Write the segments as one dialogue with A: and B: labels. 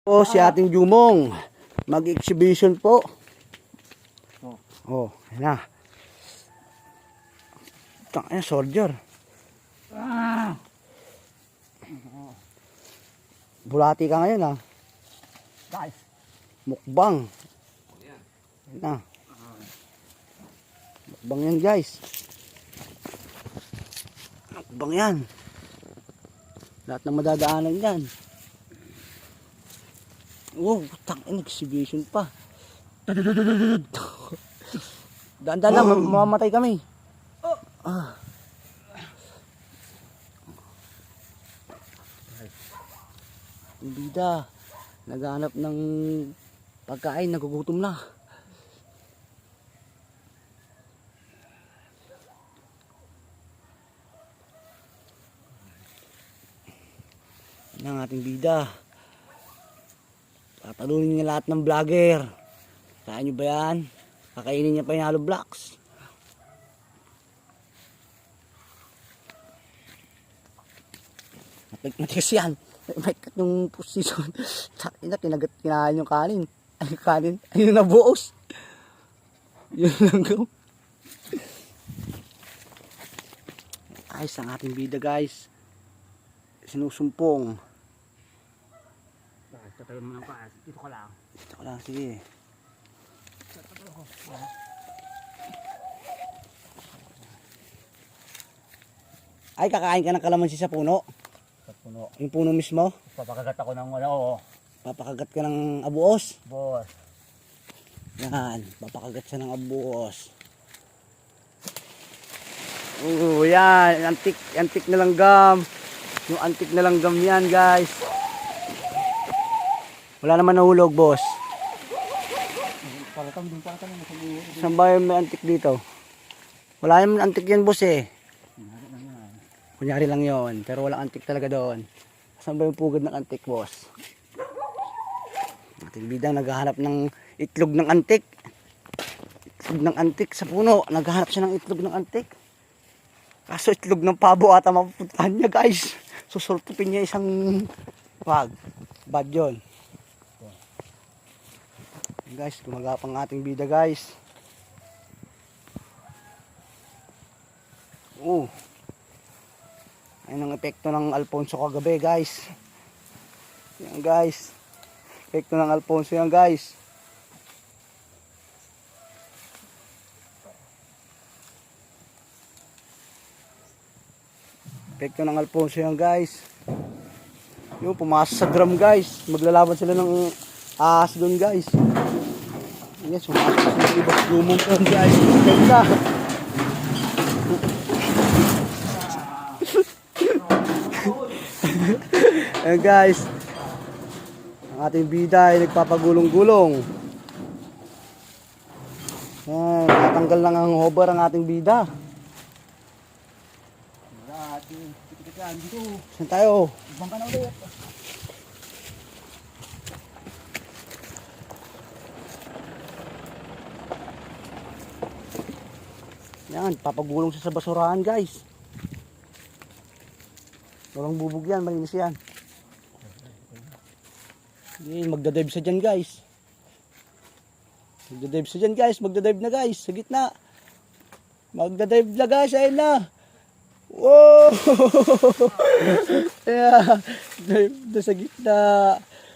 A: Po si ating Jumong mag-exhibition po. Oh, ayan na. Tangina, soldier. Bulati ka ngayon ah.
B: Guys,
A: Mukbang. Ayan na. Mukbang yan guys. Mukbang yan. Lahat ng madadaanan yan. Oh, tangina, exhibition pa. Daan-daan lang, mamamatay kami. Ah. Yung bida, naghahanap ng pagkain, nagugutom na. Yan ang ating bida. Tatalunin niya lahat ng vlogger. Kaya nyo ba yan? Kakainin niya pa yung hollow blocks. Matigas yan. May kat yung position. Kinain yung kanin. Ay, kanin. Ayun na buos. Yun lang go. Ayos ang ating bida guys. Sinusumpong.
B: tatayo mo lang pa. Dito ka lang.
A: Dito ka lang, sige. Ay, kakain ka ng kalamansi sa puno.
B: Sa puno.
A: Yung puno mismo.
B: Papakagat ako ng ano.
A: Papakagat ka ng abuos.
B: Boss.
A: Yan, papakagat siya ng abuos. Yan, antik na langgam. Yung antik na langgam yan, guys. Wala naman nahulog, boss. Saan ba yung may antik dito? Wala naman antik yan, boss eh. Kunyari lang yon, pero walang antik talaga doon. Saan ba yung pugad ng antik, boss? Ating bidang naghahanap ng itlog ng antik. Itlog ng antik sa puno. Naghahanap siya ng itlog ng antik. Kaso itlog ng pabo ata mapupuntahan niya, guys. Susultupin niya isang wag. Bad yun. Guys, gumagapang ating bida, guys. Ayun ang epekto ng Alfonso kagabi, guys. Yan, guys. Epekto ng Alfonso yan, guys. Epekto ng Alfonso yan, guys. Yung pumasok sa drum, guys. Maglalaban sila ng ahas doon, guys. Yan, sumasok sa ibas lumong doon, guys. Ganda. Ayan, guys. Ang ating bida ay nagpapagulong-gulong. Ayan, natanggal lang ang hover ang ating bida. Saan tayo?
B: Ibang ka na ulit.
A: Yan, papagulong siya sa basurahan, guys. Walang bubog yan, malinis yan. Yan, magdadive siya dyan, guys. Magdadive siya dyan, guys. Magdadive na, guys. Sa gitna. Magdadive na, guys. Ayun na. Wow! Yeah. Dive na sa gitna.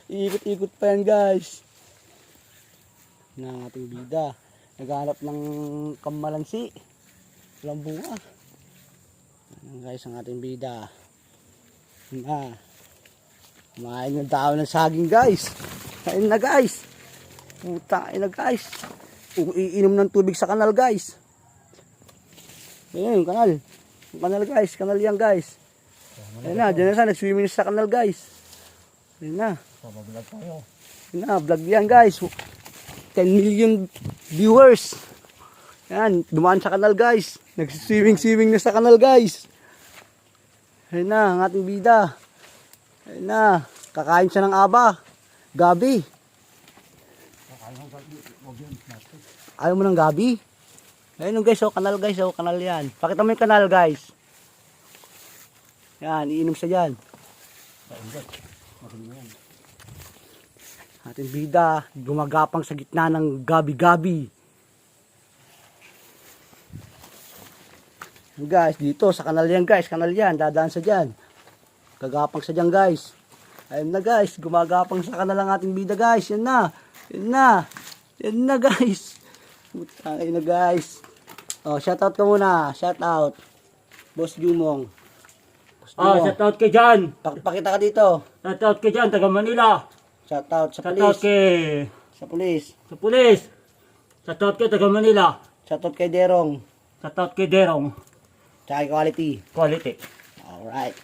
A: Ikot-ikot pa yan, guys. Na ang ating bida. Naghanap ng kamalansi. Walang bunga. Ayan, guys, ang ating bida. Na. Kumain yung tao ng saging, guys. Kain na, guys. Puta, kain na, guys. Iinom ng tubig sa kanal, guys. Ayan yung kanal. Yung kanal, guys. Kanal yan, guys. Ayan na, dyan na sa nag-swimming sa kanal, guys. Ayan na.
B: Papablog tayo.
A: Ayan na, vlog yan, guys. 10 million viewers. Ayan, dumaan sa kanal, guys. Nag-swimming na sa kanal, guys. Ayan na, ang ating bida. Ayan na, kakain siya ng aba. Gabi. Ayaw mo ng gabi? Ayun guys, oh, kanal guys, oh, kanal yan. Pakita mo yung kanal guys. Yan, iinom siya dyan. Ating bida, gumagapang sa gitna ng gabi-gabi. Guys, dito sa kanal yan guys, kanal yan, dadaan sa dyan. Gagapang sa dyan guys. Ayun na guys, gumagapang sa kanal ang ating bida guys. Yan na, yan na, yan na guys. Putangay na guys. Oh, shoutout ka muna, shoutout. Boss Jumong. Boss Jumong.
B: Shoutout kay Jan.
A: Pakita ka dito.
B: Shoutout kay Jan, taga Manila.
A: Shoutout sa
B: Shoutout
A: pulis.
B: kay
A: Sa pulis.
B: sa pulis. Shoutout kay taga Manila.
A: Shoutout kay Derong.
B: Shoutout kay Derong.
A: Tsaka kay Quality.
B: Quality.
A: Alright.